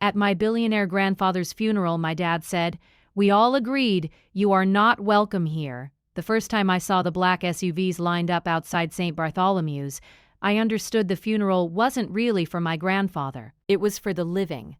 At my billionaire grandfather's funeral, my dad said, "We all agreed you are not welcome here." The first time I saw the black SUVs lined up outside St. Bartholomew's, I understood the funeral wasn't really for my grandfather. It was for the living.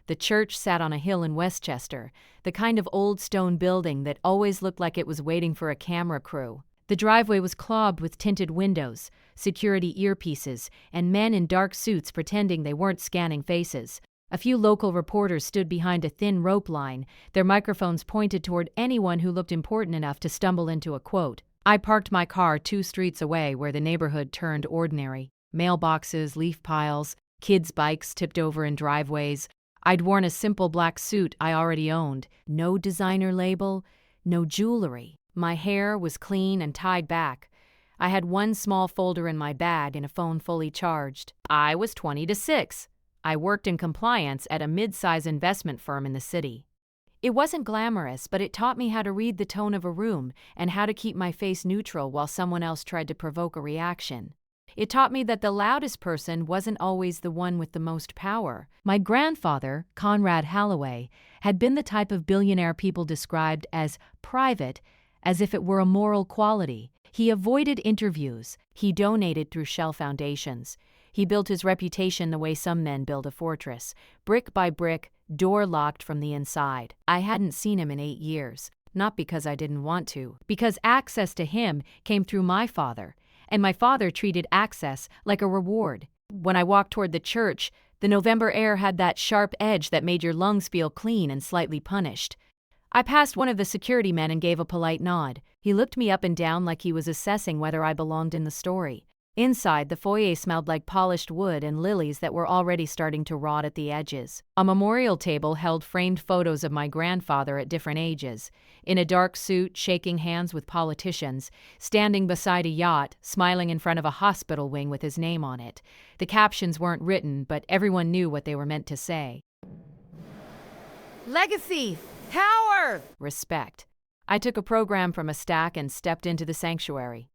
The church sat on a hill in Westchester, the kind of old stone building that always looked like it was waiting for a camera crew. The driveway was clogged with tinted windows, security earpieces, and men in dark suits pretending they weren't scanning faces. A few local reporters stood behind a thin rope line, their microphones pointed toward anyone who looked important enough to stumble into a quote. I parked my car 2 streets away where the neighborhood turned ordinary. Mailboxes, leaf piles, kids' bikes tipped over in driveways. I'd worn a simple black suit I already owned. No designer label, no jewelry. My hair was clean and tied back. I had one small folder in my bag and a phone fully charged. I was 20 to 6. I worked in compliance at a mid-size investment firm in the city. It wasn't glamorous, but it taught me how to read the tone of a room and how to keep my face neutral while someone else tried to provoke a reaction. It taught me that the loudest person wasn't always the one with the most power. My grandfather, Conrad Holloway, had been the type of billionaire people described as private, as if it were a moral quality. He avoided interviews. He donated through shell foundations. He built his reputation the way some men build a fortress, brick by brick, door locked from the inside. I hadn't seen him in 8 years, not because I didn't want to, because access to him came through my father, and my father treated access like a reward. When I walked toward the church, the November air had that sharp edge that made your lungs feel clean and slightly punished. I passed one of the security men and gave a polite nod. He looked me up and down like he was assessing whether I belonged in the story. Inside, the foyer smelled like polished wood and lilies that were already starting to rot at the edges. A memorial table held framed photos of my grandfather at different ages, in a dark suit, shaking hands with politicians, standing beside a yacht, smiling in front of a hospital wing with his name on it. The captions weren't written, but everyone knew what they were meant to say. Legacy! Power! Respect. I took a program from a stack and stepped into the sanctuary.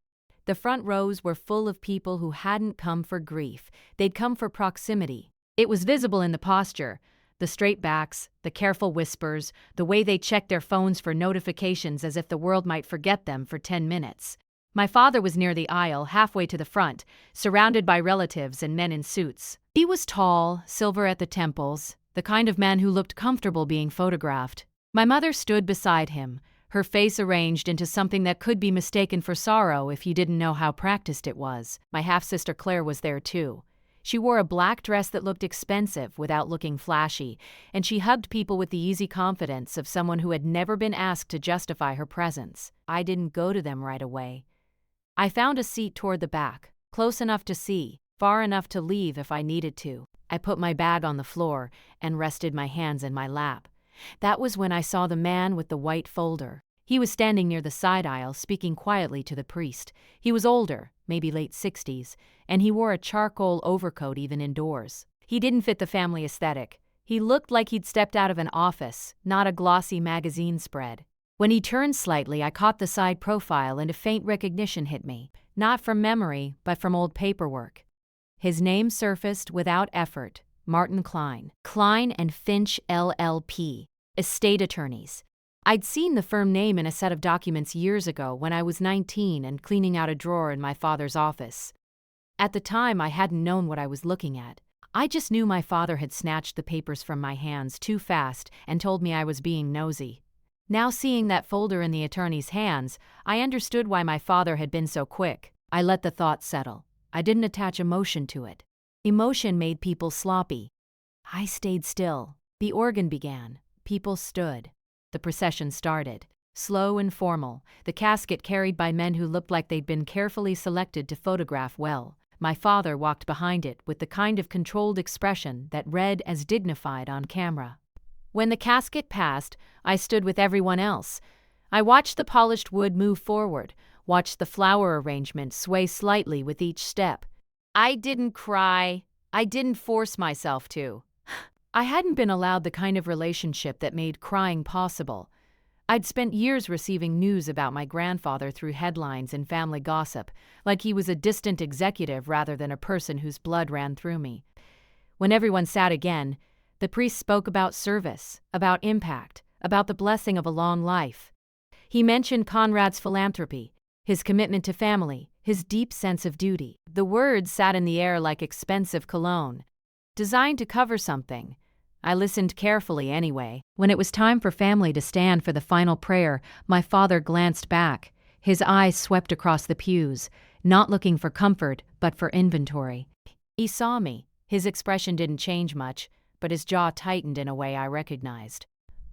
The front rows were full of people who hadn't come for grief. They'd come for proximity. It was visible in the posture, the straight backs, the careful whispers, the way they checked their phones for notifications as if the world might forget them for 10 minutes. My father was near the aisle, halfway to the front, surrounded by relatives and men in suits. He was tall, silver at the temples, the kind of man who looked comfortable being photographed. My mother stood beside him, her face arranged into something that could be mistaken for sorrow if you didn't know how practiced it was. My half-sister Claire was there too. She wore a black dress that looked expensive without looking flashy, and she hugged people with the easy confidence of someone who had never been asked to justify her presence. I didn't go to them right away. I found a seat toward the back, close enough to see, far enough to leave if I needed to. I put my bag on the floor and rested my hands in my lap. That was when I saw the man with the white folder. He was standing near the side aisle, speaking quietly to the priest. He was older, maybe late 60s, and he wore a charcoal overcoat even indoors. He didn't fit the family aesthetic. He looked like he'd stepped out of an office, not a glossy magazine spread. When he turned slightly, I caught the side profile and a faint recognition hit me, not from memory, but from old paperwork. His name surfaced without effort. Martin Klein. Klein and Finch LLP. Estate attorneys. I'd seen the firm name in a set of documents years ago when I was 19 and cleaning out a drawer in my father's office. At the time, I hadn't known what I was looking at. I just knew my father had snatched the papers from my hands too fast and told me I was being nosy. Now seeing that folder in the attorney's hands, I understood why my father had been so quick. I let the thought settle. I didn't attach emotion to it. Emotion made people sloppy. I stayed still. The organ began. People stood. The procession started. Slow and formal, the casket carried by men who looked like they'd been carefully selected to photograph well. My father walked behind it with the kind of controlled expression that read as dignified on camera. When the casket passed, I stood with everyone else. I watched the polished wood move forward, watched the flower arrangement sway slightly with each step. I didn't cry. I didn't force myself to. I hadn't been allowed the kind of relationship that made crying possible. I'd spent years receiving news about my grandfather through headlines and family gossip, like he was a distant executive rather than a person whose blood ran through me. When everyone sat again, The priest spoke about service, about impact, about the blessing of a long life. He mentioned Conrad's philanthropy, his commitment to family, his deep sense of duty. The words sat in the air like expensive cologne, designed to cover something. I listened carefully anyway. When it was time for family to stand for the final prayer, my father glanced back. His eyes swept across the pews, not looking for comfort, but for inventory. He saw me. His expression didn't change much, but his jaw tightened in a way I recognized.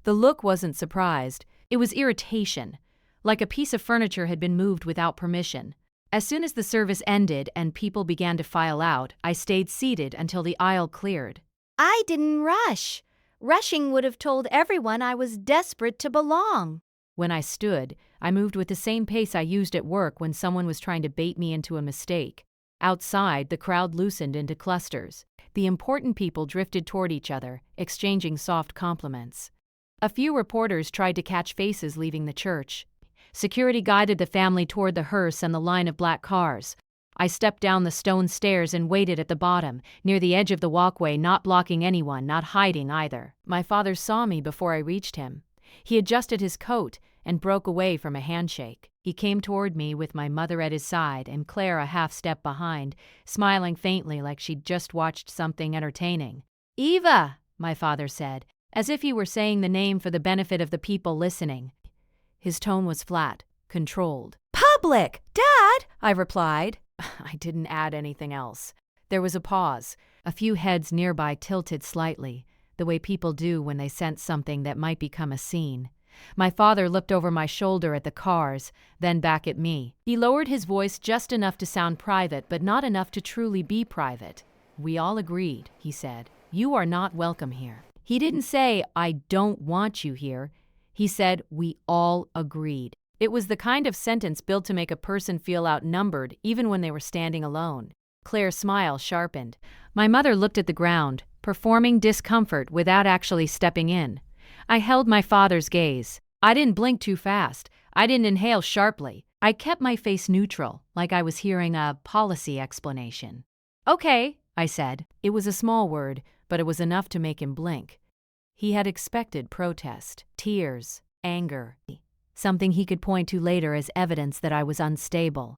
The look wasn't surprised, it was irritation, like a piece of furniture had been moved without permission. As soon as the service ended and people began to file out, I stayed seated until the aisle cleared. I didn't rush. Rushing would have told everyone I was desperate to belong. When I stood, I moved with the same pace I used at work when someone was trying to bait me into a mistake. Outside, the crowd loosened into clusters. The important people drifted toward each other, exchanging soft compliments. A few reporters tried to catch faces leaving the church. Security guided the family toward the hearse and the line of black cars. I stepped down the stone stairs and waited at the bottom, near the edge of the walkway, not blocking anyone, not hiding either. My father saw me before I reached him. He adjusted his coat and broke away from a handshake. He came toward me with my mother at his side and Claire a half step behind, smiling faintly like she'd just watched something entertaining. "Eva," my father said, as if he were saying the name for the benefit of the people listening. His tone was flat, controlled. "Public! Dad!" I replied. I didn't add anything else. There was a pause. A few heads nearby tilted slightly, the way people do when they sense something that might become a scene. My father looked over my shoulder at the cars, then back at me. He lowered his voice just enough to sound private, but not enough to truly be private. "We all agreed," he said. "You are not welcome here." He didn't say, "I don't want you here." He said, "We all agreed." It was the kind of sentence built to make a person feel outnumbered, even when they were standing alone. Claire's smile sharpened. My mother looked at the ground, performing discomfort without actually stepping in. I held my father's gaze. I didn't blink too fast. I didn't inhale sharply. I kept my face neutral, like I was hearing a policy explanation. "Okay," I said. It was a small word, but it was enough to make him blink. He had expected protest, tears, anger, something he could point to later as evidence that I was unstable.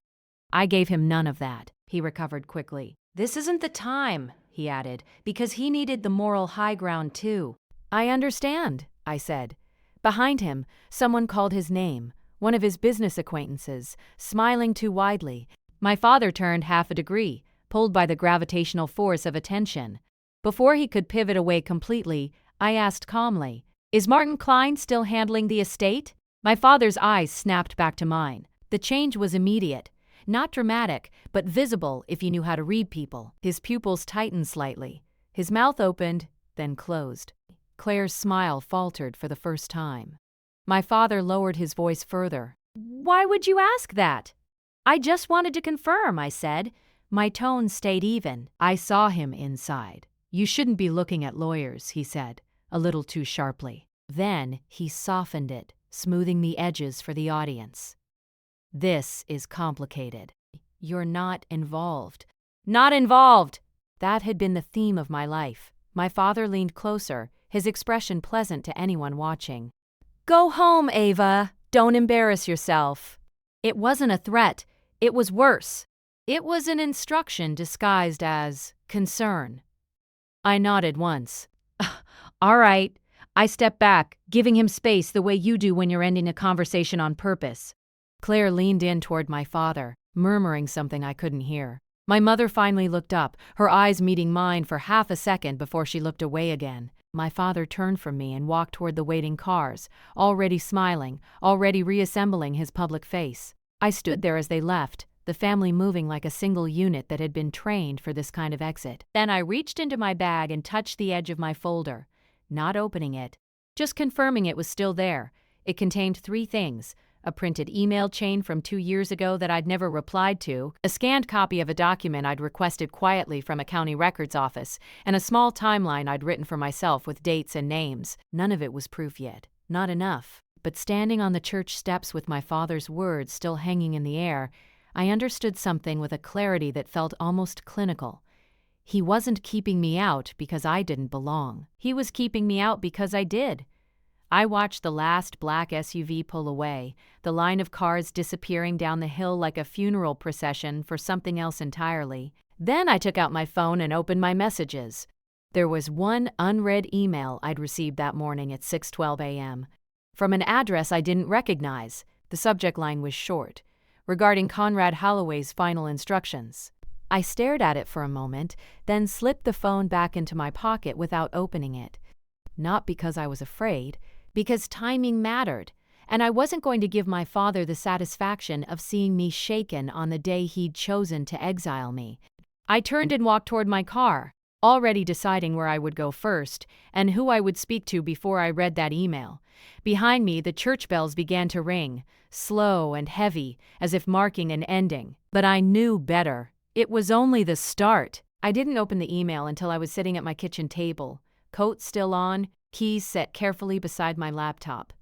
I gave him none of that. He recovered quickly. "This isn't the time," he added, because he needed the moral high ground too. "I understand," I said. Behind him, someone called his name, one of his business acquaintances, smiling too widely. My father turned half a degree, pulled by the gravitational force of attention. Before he could pivot away completely, I asked calmly, "Is Martin Klein still handling the estate?" My father's eyes snapped back to mine. The change was immediate. Not dramatic, but visible if you knew how to read people. His pupils tightened slightly. His mouth opened, then closed. Claire's smile faltered for the first time. My father lowered his voice further. "Why would you ask that?" "I just wanted to confirm," I said. My tone stayed even. I saw him inside. "You shouldn't be looking at lawyers," he said, a little too sharply. Then he softened it, smoothing the edges for the audience. "This is complicated. You're not involved." "Not involved!" That had been the theme of my life. My father leaned closer, his expression pleasant to anyone watching. "Go home, Ava. Don't embarrass yourself." It wasn't a threat. It was worse. It was an instruction disguised as concern. I nodded once. "All right." I stepped back, giving him space the way you do when you're ending a conversation on purpose. Claire leaned in toward my father, murmuring something I couldn't hear. My mother finally looked up, her eyes meeting mine for half a second before she looked away again. My father turned from me and walked toward the waiting cars, already smiling, already reassembling his public face. I stood there as they left, the family moving like a single unit that had been trained for this kind of exit. Then I reached into my bag and touched the edge of my folder, not opening it, just confirming it was still there. It contained 3 things: a printed email chain from 2 years ago that I'd never replied to, a scanned copy of a document I'd requested quietly from a county records office, and a small timeline I'd written for myself with dates and names. None of it was proof yet. Not enough. But standing on the church steps with my father's words still hanging in the air, I understood something with a clarity that felt almost clinical. He wasn't keeping me out because I didn't belong. He was keeping me out because I did. I watched the last black SUV pull away, the line of cars disappearing down the hill like a funeral procession for something else entirely. Then I took out my phone and opened my messages. There was one unread email I'd received that morning at 6:12 a.m. from an address I didn't recognize. The subject line was short, regarding Conrad Holloway's final instructions. I stared at it for a moment, then slipped the phone back into my pocket without opening it. Not because I was afraid, because timing mattered, and I wasn't going to give my father the satisfaction of seeing me shaken on the day he'd chosen to exile me. I turned and walked toward my car, already deciding where I would go first and who I would speak to before I read that email. Behind me, the church bells began to ring, slow and heavy, as if marking an ending. But I knew better. It was only the start. I didn't open the email until I was sitting at my kitchen table, coat still on, keys set carefully beside my laptop.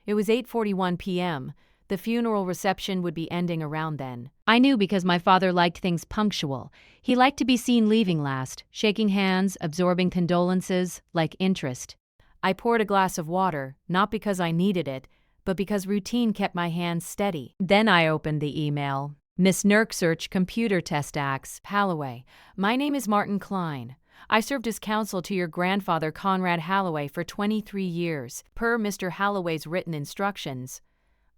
It was 8:41 p.m. The funeral reception would be ending around then. I knew because my father liked things punctual. He liked to be seen leaving last, shaking hands, absorbing condolences, like interest. I poured a glass of water, not because I needed it, but because routine kept my hands steady. Then I opened the email. Miss Nurksearch Computer Test Acts, Holloway. My name is Martin Klein. I served as counsel to your grandfather Conrad Holloway for 23 years, per Mr. Holloway's written instructions.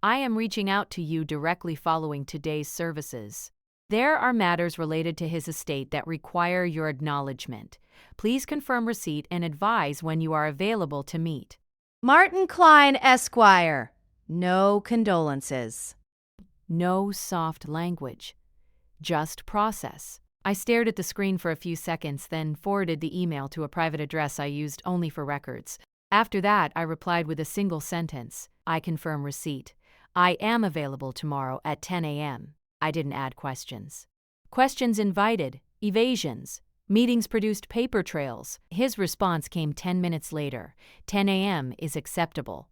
I am reaching out to you directly following today's services. There are matters related to his estate that require your acknowledgement. Please confirm receipt and advise when you are available to meet. Martin Klein, Esquire. No condolences. No soft language. Just process. I stared at the screen for a few seconds, then forwarded the email to a private address I used only for records. After that, I replied with a single sentence. I confirm receipt. I am available tomorrow at 10 a.m. I didn't add questions. Questions invited, evasions. Meetings produced paper trails. His response came 10 minutes later. 10 a.m. is acceptable.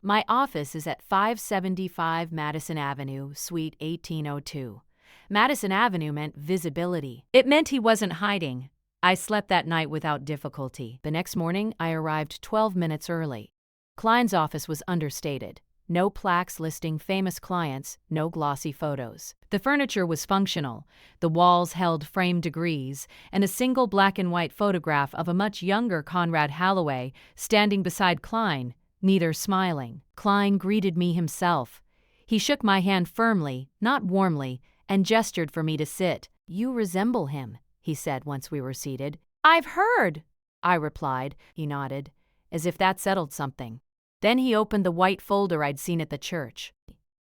My office is at 575 Madison Avenue, Suite 1802. Madison Avenue meant visibility. It meant he wasn't hiding. I slept that night without difficulty. The next morning, I arrived 12 minutes early. Klein's office was understated. No plaques listing famous clients, no glossy photos. The furniture was functional. The walls held framed degrees, and a single black and white photograph of a much younger Conrad Holloway standing beside Klein, neither smiling. Klein greeted me himself. He shook my hand firmly, not warmly, and gestured for me to sit. You resemble him, he said once we were seated. I've heard, I replied. He nodded, as if that settled something. Then he opened the white folder I'd seen at the church.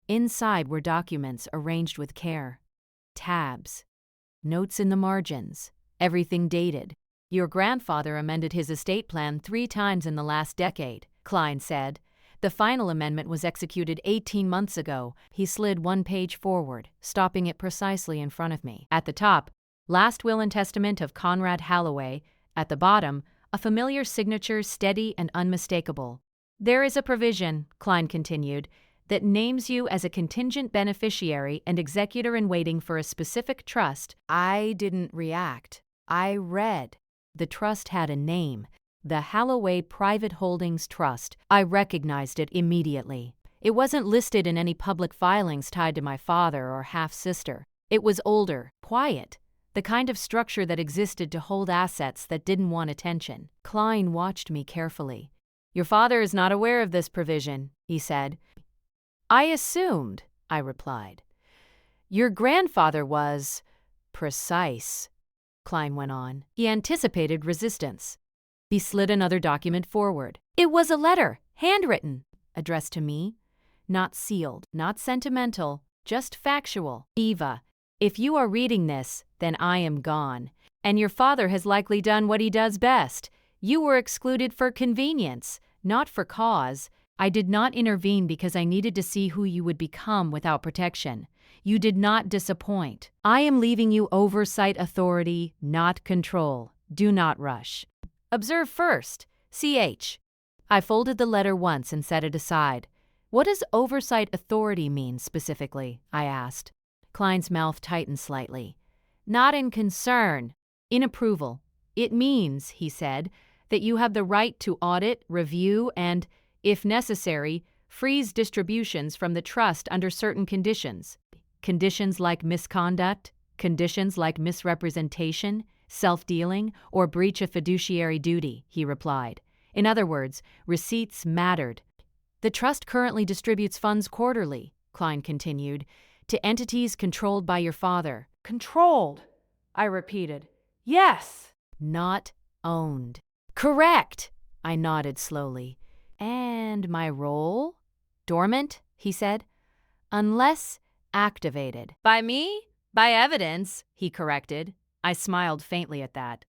Inside were documents arranged with care. Tabs. Notes in the margins. Everything dated. Your grandfather amended his estate plan 3 times in the last decade, Klein said. The final amendment was executed 18 months ago. He slid 1 page forward, stopping it precisely in front of me. At the top, Last Will and Testament of Conrad Holloway. At the bottom, a familiar signature, steady and unmistakable. There is a provision, Klein continued, that names you as a contingent beneficiary and executor in waiting for a specific trust. I didn't react. I read. The trust had a name. The Holloway Private Holdings Trust. I recognized it immediately. It wasn't listed in any public filings tied to my father or half-sister. It was older, quiet, the kind of structure that existed to hold assets that didn't want attention. Klein watched me carefully. Your father is not aware of this provision, he said. I assumed, I replied. Your grandfather was precise, Klein went on. He anticipated resistance. He slid another document forward. It was a letter, handwritten, addressed to me. Not sealed, not sentimental, just factual. Eva, if you are reading this, then I am gone. And your father has likely done what he does best. You were excluded for convenience, not for cause. I did not intervene because I needed to see who you would become without protection. You did not disappoint. I am leaving you oversight authority, not control. Do not rush. Observe first. CH. I folded the letter once and set it aside. What does oversight authority mean specifically? I asked. Klein's mouth tightened slightly. Not in concern. In approval. It means, he said, that you have the right to audit, review, and, if necessary, freeze distributions from the trust under certain conditions. Conditions like misconduct, conditions like misrepresentation, self-dealing, or breach of fiduciary duty, he replied. In other words, receipts mattered. The trust currently distributes funds quarterly, Klein continued, to entities controlled by your father. Controlled, I repeated. Yes. Not owned. Correct, I nodded slowly. And my role? Dormant, he said. Unless activated. By me? By evidence, he corrected. I smiled faintly at that.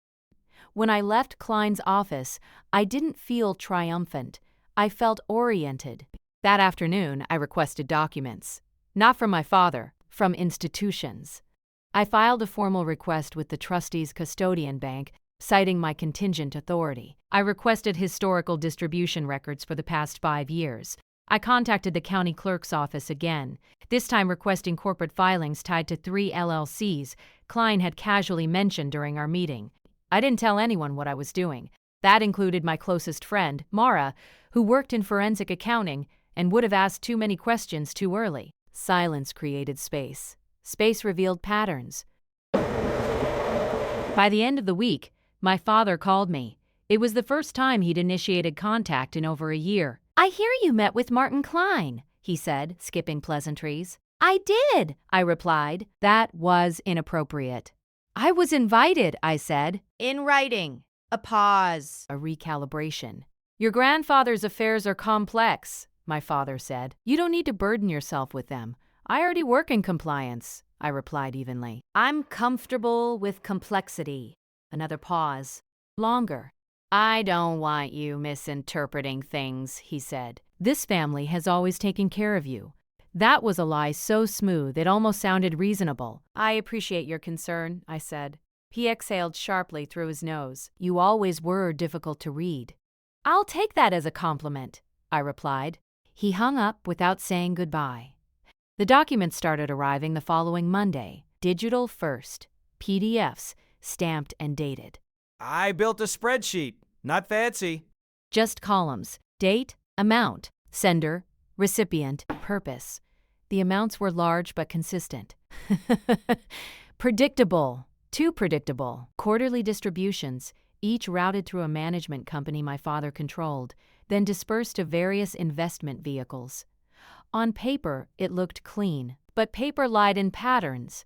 When I left Klein's office, I didn't feel triumphant. I felt oriented. That afternoon, I requested documents. Not from my father, from institutions. I filed a formal request with the trustee's custodian bank, citing my contingent authority. I requested historical distribution records for the past 5 years. I contacted the county clerk's office again, this time requesting corporate filings tied to 3 LLCs Klein had casually mentioned during our meeting. I didn't tell anyone what I was doing. That included my closest friend, Mara, who worked in forensic accounting and would have asked too many questions too early. Silence created space. Space revealed patterns. By the end of the week, my father called me. It was the first time he'd initiated contact in over a year. I hear you met with Martin Klein, he said, skipping pleasantries. I did, I replied. That was inappropriate. I was invited, I said. In writing. A pause. A recalibration. Your grandfather's affairs are complex, my father said. You don't need to burden yourself with them. I already work in compliance, I replied evenly. I'm comfortable with complexity. Another pause. Longer. I don't want you misinterpreting things, he said. This family has always taken care of you. That was a lie so smooth it almost sounded reasonable. I appreciate your concern, I said. He exhaled sharply through his nose. You always were difficult to read. I'll take that as a compliment, I replied. He hung up without saying goodbye. The documents started arriving the following Monday. Digital first. PDFs, stamped and dated. I built a spreadsheet. Not fancy. Just columns. Date, amount, sender, recipient, purpose. The amounts were large but consistent. Predictable. Too predictable. Quarterly distributions, each routed through a management company my father controlled, then dispersed to various investment vehicles. On paper, it looked clean, but paper lied in patterns.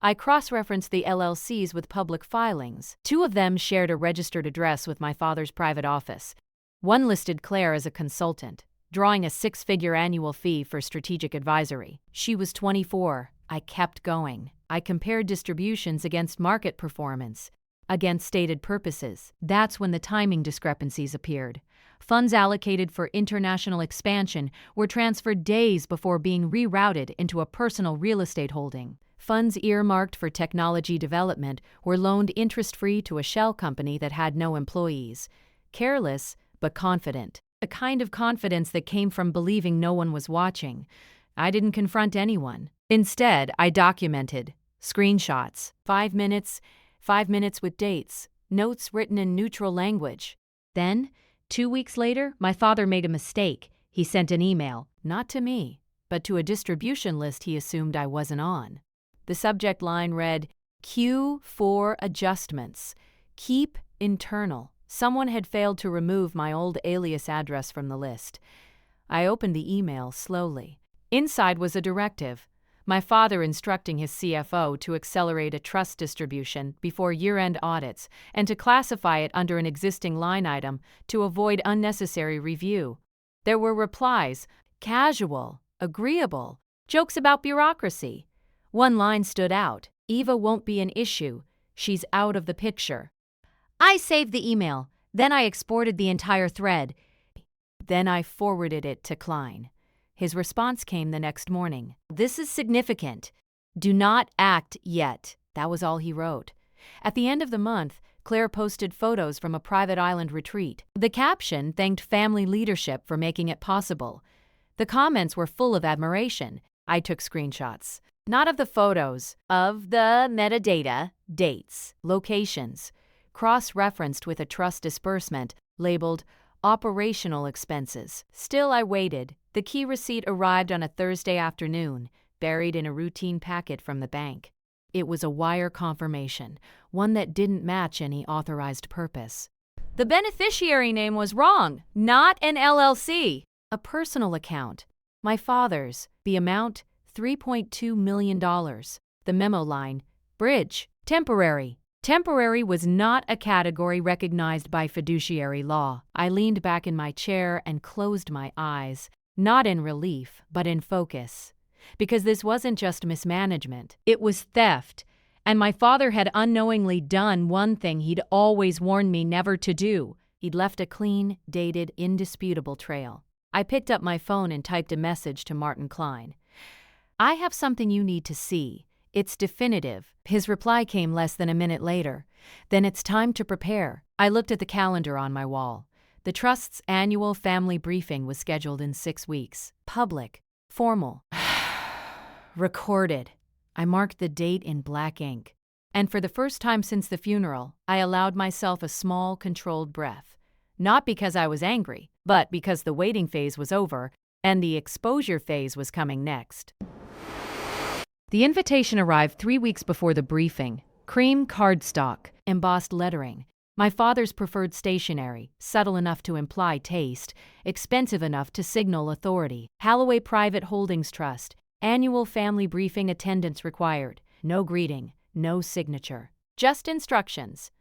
I cross-referenced the LLCs with public filings. 2 of them shared a registered address with my father's private office. One listed Claire as a consultant, drawing a 6-figure annual fee for strategic advisory. She was 24. I kept going. I compared distributions against market performance, against stated purposes. That's when the timing discrepancies appeared. Funds allocated for international expansion were transferred days before being rerouted into a personal real estate holding. Funds earmarked for technology development were loaned interest-free to a shell company that had no employees. Careless, but confident. A kind of confidence that came from believing no one was watching. I didn't confront anyone. Instead, I documented. Screenshots. 5 minutes, 5 minutes with dates. Notes written in neutral language. Then, 2 weeks later, my father made a mistake. He sent an email, not to me, but to a distribution list he assumed I wasn't on. The subject line read, Q4 adjustments. Keep internal. Someone had failed to remove my old alias address from the list. I opened the email slowly. Inside was a directive. My father instructing his CFO to accelerate a trust distribution before year-end audits and to classify it under an existing line item to avoid unnecessary review. There were replies, casual, agreeable, jokes about bureaucracy. One line stood out. Eva won't be an issue. She's out of the picture. I saved the email. Then I exported the entire thread. Then I forwarded it to Klein. His response came the next morning. This is significant. Do not act yet. That was all he wrote. At the end of the month, Claire posted photos from a private island retreat. The caption thanked family leadership for making it possible. The comments were full of admiration. I took screenshots. Not of the photos, of the metadata, dates, locations, cross-referenced with a trust disbursement labeled operational expenses. Still, I waited. The key receipt arrived on a Thursday afternoon, buried in a routine packet from the bank. It was a wire confirmation, one that didn't match any authorized purpose. The beneficiary name was wrong, not an LLC. A personal account. My father's. The amount, $3.2 million. The memo line, bridge, temporary. Temporary was not a category recognized by fiduciary law. I leaned back in my chair and closed my eyes, not in relief, but in focus. Because this wasn't just mismanagement, it was theft. And my father had unknowingly done one thing he'd always warned me never to do. He'd left a clean, dated, indisputable trail. I picked up my phone and typed a message to Martin Klein. "I have something you need to see. It's definitive." His reply came less than a minute later. "Then it's time to prepare." I looked at the calendar on my wall. The Trust's annual family briefing was scheduled in 6 weeks. Public. Formal. Recorded. I marked the date in black ink. And for the first time since the funeral, I allowed myself a small, controlled breath. Not because I was angry, but because the waiting phase was over and the exposure phase was coming next. The invitation arrived 3 weeks before the briefing. Cream cardstock, embossed lettering. My father's preferred stationery, subtle enough to imply taste, expensive enough to signal authority. Holloway Private Holdings Trust. Annual family briefing attendance required. No greeting, no signature. Just instructions.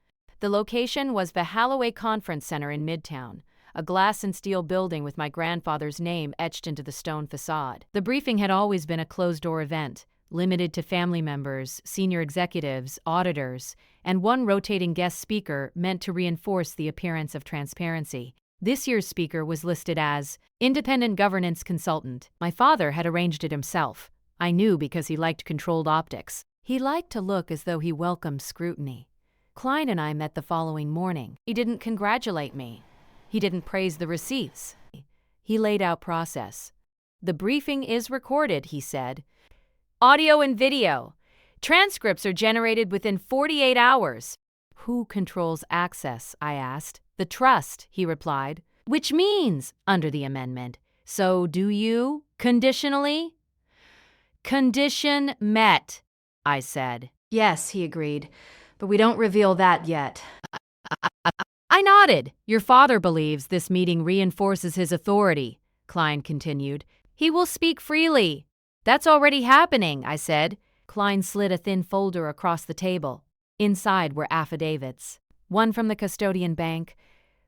The location was the Holloway Conference Center in Midtown, a glass and steel building with my grandfather's name etched into the stone facade. The briefing had always been a closed-door event, limited to family members, senior executives, auditors, and one rotating guest speaker meant to reinforce the appearance of transparency. This year's speaker was listed as independent governance consultant. My father had arranged it himself. I knew because he liked controlled optics. He liked to look as though he welcomed scrutiny. Klein and I met the following morning. He didn't congratulate me. He didn't praise the receipts. He laid out process. "The briefing is recorded," he said. "Audio and video. Transcripts are generated within 48 hours. "Who controls access?" I asked. "The trust," he replied. "Which means, under the amendment. So do you, conditionally?" "Condition met," I said. Yes, he agreed, but we don't reveal that yet. I nodded. "Your father believes this meeting reinforces his authority," Klein continued. "He will speak freely." "That's already happening," I said. Klein slid a thin folder across the table. Inside were affidavits. One from the custodian bank,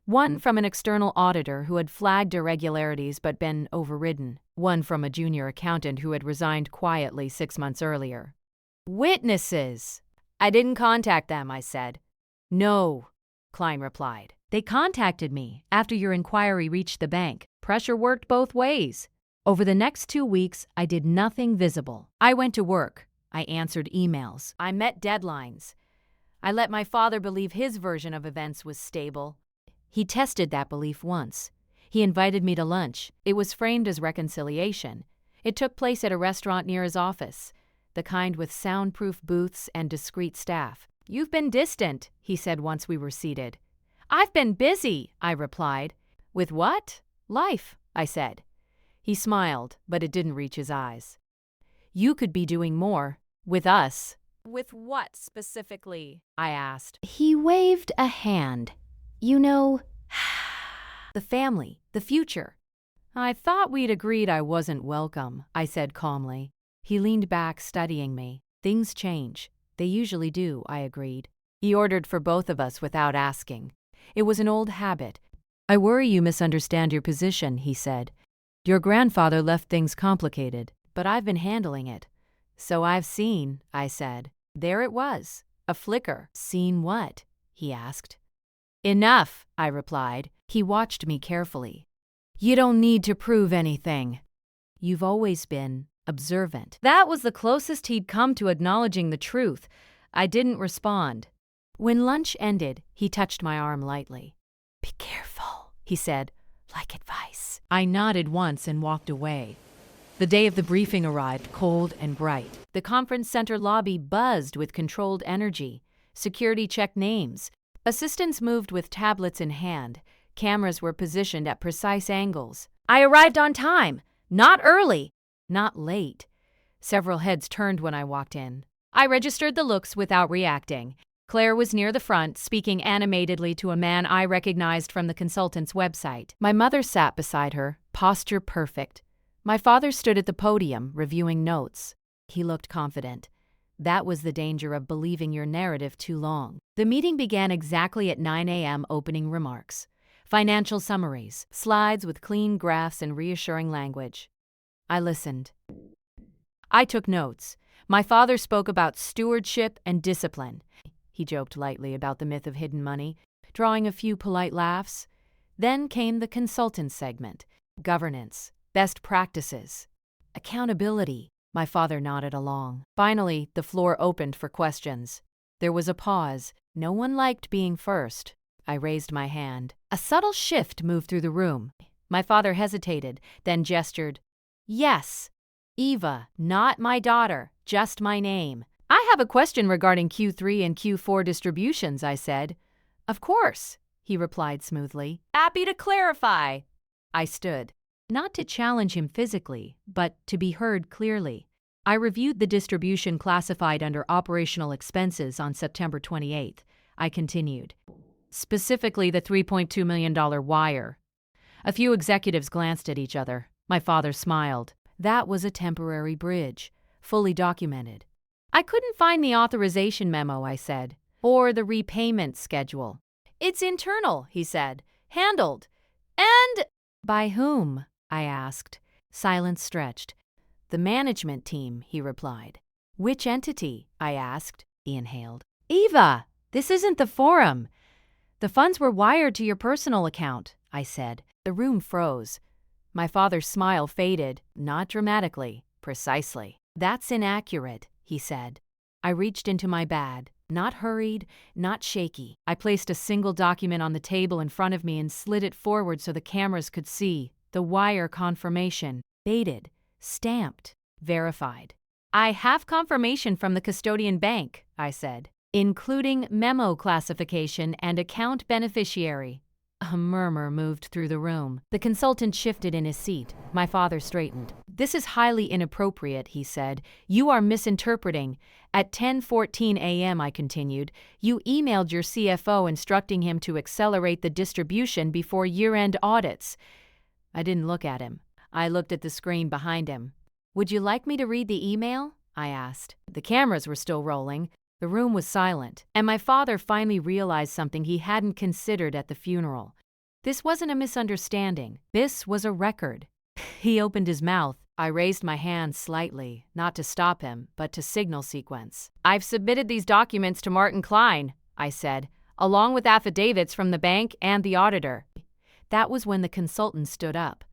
one from an external auditor who had flagged irregularities but been overridden, one from a junior accountant who had resigned quietly 6 months earlier. "Witnesses." "I didn't contact them," I said. "No," Klein replied. "They contacted me after your inquiry reached the bank. Pressure worked both ways." Over the next 2 weeks, I did nothing visible. I went to work. I answered emails. I met deadlines. I let my father believe his version of events was stable. He tested that belief once. He invited me to lunch. It was framed as reconciliation. It took place at a restaurant near his office, the kind with soundproof booths and discreet staff. "You've been distant," he said once we were seated. "I've been busy," I replied. "With what?" "Life," I said. He smiled, but it didn't reach his eyes. "You could be doing more. With us." "With what specifically?" I asked. He waved a hand. "You know, the family, the future." "I thought we'd agreed I wasn't welcome," I said calmly. He leaned back, studying me. "Things change. They usually do," I agreed. He ordered for both of us without asking. It was an old habit. "I worry you misunderstand your position," he said. "Your grandfather left things complicated, but I've been handling it." "So I've seen," I said. There it was, a flicker. "Seen what?" he asked. "Enough," I replied. He watched me carefully. "You don't need to prove anything. You've always been observant." That was the closest he'd come to acknowledging the truth. I didn't respond. When lunch ended, he touched my arm lightly. "Be careful," he said, like advice. I nodded once and walked away. The day of the briefing arrived, cold and bright. The conference center lobby buzzed with controlled energy. Security checked names. Assistants moved with tablets in hand. Cameras were positioned at precise angles. I arrived on time, not early. Not late. Several heads turned when I walked in. I registered the looks without reacting. Claire was near the front, speaking animatedly to a man I recognized from the consultant's website. My mother sat beside her, posture perfect. My father stood at the podium, reviewing notes. He looked confident. That was the danger of believing your narrative too long. The meeting began exactly at 9 a.m. Opening remarks. Financial summaries, slides with clean graphs and reassuring language. I listened. I took notes. My father spoke about stewardship and discipline. He joked lightly about the myth of hidden money, drawing a few polite laughs. Then came the consultant segment. Governance, best practices, accountability. My father nodded along. Finally, the floor opened for questions. There was a pause. No one liked being first. I raised my hand. A subtle shift moved through the room. My father hesitated, then gestured. Yes, Eva, not my daughter, just my name. I have a question regarding Q3 and Q4 distributions, I said. Of course, he replied smoothly. Happy to clarify. I stood. Not to challenge him physically, but to be heard clearly. I reviewed the distribution classified under operational expenses on September 28th. I continued. Specifically the $3.2 million wire. A few executives glanced at each other. My father smiled. That was a temporary bridge, fully documented. I couldn't find the authorization memo, I said, or the repayment schedule. It's internal, he said. Handled. And by whom? I asked. Silence stretched. The management team, he replied. Which entity? I asked. He inhaled. Eva, this isn't the forum. The funds were wired to your personal account, I said. The room froze. My father's smile faded, not dramatically, precisely. That's inaccurate, he said. I reached into my bag, not hurried, not shaky. I placed a single document on the table in front of me and slid it forward so the cameras could see. The wire confirmation, dated, stamped, verified. I have confirmation from the custodian bank, I said, including memo classification and account beneficiary. A murmur moved through the room. The consultant shifted in his seat. My father straightened. This is highly inappropriate, he said. You are misinterpreting. At 10:14 a.m., I continued, you emailed your CFO instructing him to accelerate the distribution before year-end audits. I didn't look at him. I looked at the screen behind him. Would you like me to read the email? I asked. The cameras were still rolling. The room was silent, and my father finally realized something he hadn't considered at the funeral. This wasn't a misunderstanding. This was a record. He opened his mouth. I raised my hand slightly, not to stop him, but to signal sequence. I've submitted these documents to Martin Klein, I said, along with affidavits from the bank and the auditor. That was when the consultant stood up.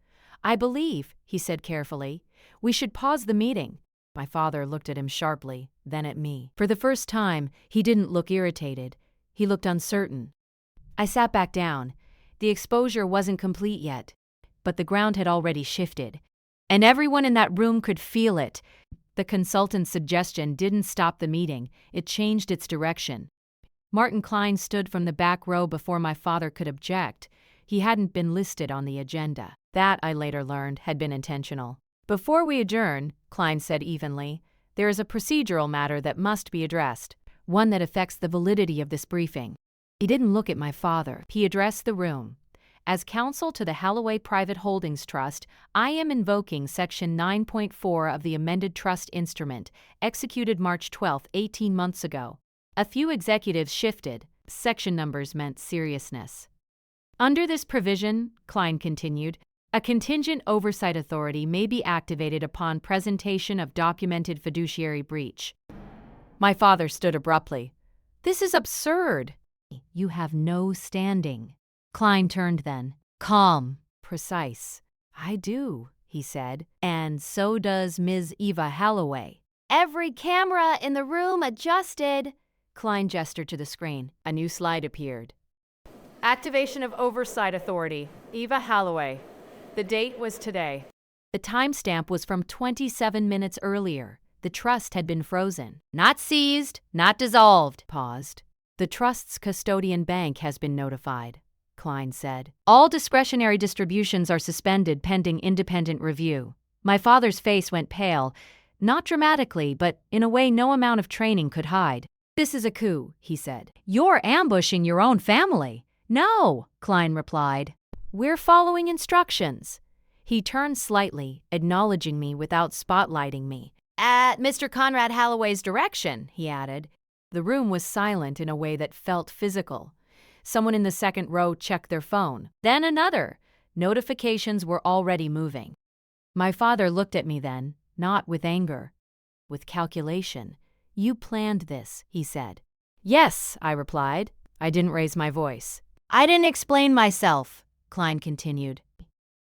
I believe, he said carefully, we should pause the meeting. My father looked at him sharply, then at me. For the first time, he didn't look irritated. He looked uncertain. I sat back down. The exposure wasn't complete yet, but the ground had already shifted, and everyone in that room could feel it. The consultant's suggestion didn't stop the meeting. It changed its direction. Martin Klein stood from the back row before my father could object. He hadn't been listed on the agenda. That, I later learned, had been intentional. Before we adjourn, Klein said evenly, there is a procedural matter that must be addressed, one that affects the validity of this briefing. He didn't look at my father. He addressed the room. As counsel to the Holloway Private Holdings Trust, I am invoking Section 9.4 of the amended trust instrument, executed March 12, 18 months ago. A few executives shifted. Section numbers meant seriousness. Under this provision, Klein continued, a contingent oversight authority may be activated upon presentation of documented fiduciary breach. My father stood abruptly. This is absurd. You have no standing. Klein turned then. Calm, precise. I do, he said, and so does Ms. Eva Holloway. Every camera in the room adjusted. Klein gestured to the screen. A new slide appeared. Activation of Oversight Authority, Eva Holloway. The date was today. The timestamp was from 27 minutes earlier. The trust had been frozen. Not seized, not dissolved. Paused. The trust's custodian bank has been notified, Klein said. All discretionary distributions are suspended pending independent review. My father's face went pale, not dramatically, but in a way no amount of training could hide. This is a coup, he said. You're ambushing your own family. No, Klein replied. We're following instructions. He turned slightly, acknowledging me without spotlighting me. At Mr. Conrad Holloway's direction, he added. The room was silent in a way that felt physical. Someone in the second row checked their phone. Then another. Notifications were already moving. My father looked at me then, not with anger, with calculation. You planned this, he said. Yes, I replied. I didn't raise my voice. I didn't explain myself, Klein continued.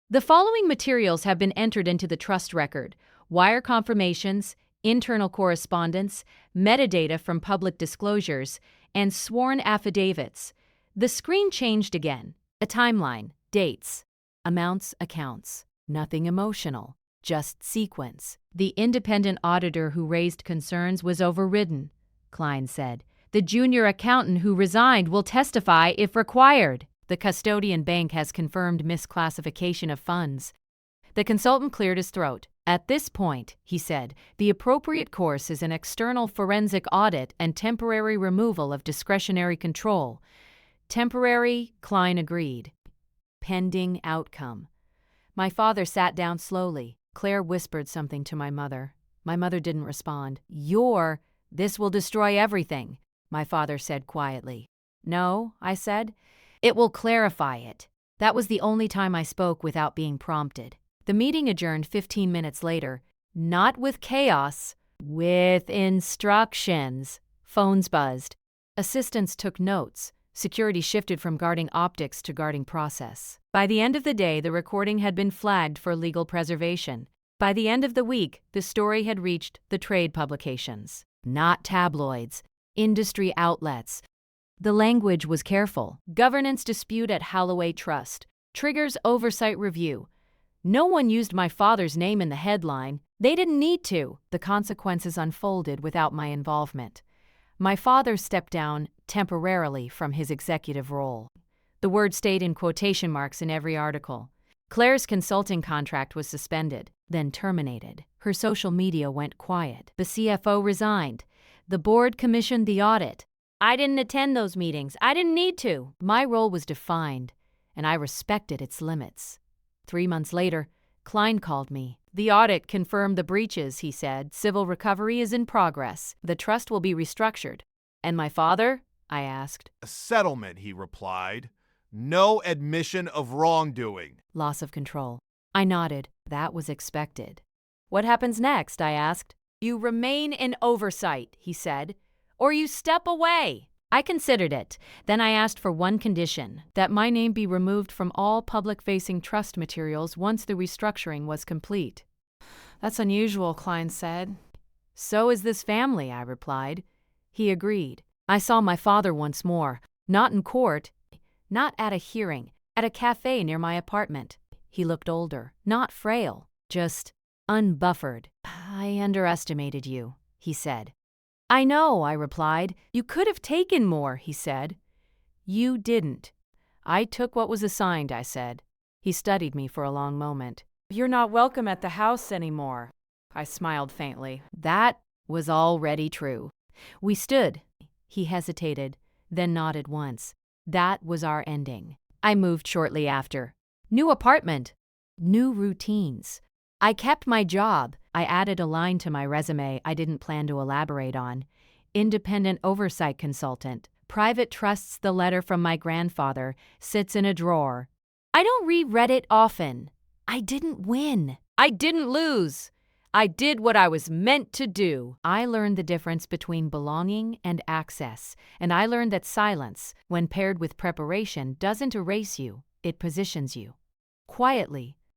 The following materials have been entered into the trust record: wire confirmations, internal correspondence, metadata from public disclosures, and sworn affidavits. The screen changed again. A timeline, dates, amounts, accounts. Nothing emotional, just sequence. The independent auditor who raised concerns was overridden, Klein said. The junior accountant who resigned will testify if required. The custodian bank has confirmed misclassification of funds. The consultant cleared his throat. At this point, he said, the appropriate course is an external forensic audit and temporary removal of discretionary control. Temporary, Klein agreed. Pending outcome. My father sat down slowly. Claire whispered something to my mother. My mother didn't respond. This will destroy everything, my father said quietly. No, I said. It will clarify it. That was the only time I spoke without being prompted. The meeting adjourned 15 minutes later, not with chaos, with instructions. Phones buzzed. Assistants took notes. Security shifted from guarding optics to guarding process. By the end of the day, the recording had been flagged for legal preservation. By the end of the week, the story had reached the trade publications, not tabloids, industry outlets. The language was careful. Governance dispute at Holloway Trust. Triggers oversight review. No one used my father's name in the headline. They didn't need to. The consequences unfolded without my involvement. My father stepped down temporarily from his executive role. The word stayed in quotation marks in every article. Claire's consulting contract was suspended, then terminated. Her social media went quiet. The CFO resigned. The board commissioned the audit. I didn't attend those meetings. I didn't need to. My role was defined, and I respected its limits. 3 months later, Klein called me. The audit confirmed the breaches, he said. Civil recovery is in progress. The trust will be restructured. And my father? I asked. A settlement, he replied. No admission of wrongdoing. Loss of control. I nodded. That was expected. What happens next? I asked. You remain in oversight, he said, or you step away. I considered it. Then I asked for one condition, that my name be removed from all public-facing trust materials once the restructuring was complete. That's unusual, Klein said. So is this family, I replied. He agreed. I saw my father once more, not in court, not at a hearing, at a cafe near my apartment. He looked older, not frail, just unbuffered. I underestimated you, he said. I know, I replied. You could have taken more, he said. You didn't. I took what was assigned, I said. He studied me for a long moment. You're not welcome at the house anymore. I smiled faintly. That was already true. We stood. He hesitated, then nodded once. That was our ending. I moved shortly after. New apartment. New routines. I kept my job. I added a line to my resume I didn't plan to elaborate on. Independent oversight consultant. Private trusts the letter from my grandfather. Sits in a drawer. I don't reread it often. I didn't win. I didn't lose. I did what I was meant to do. I learned the difference between belonging and access, and I learned that silence, when paired with preparation, doesn't erase you, it positions you. Quietly,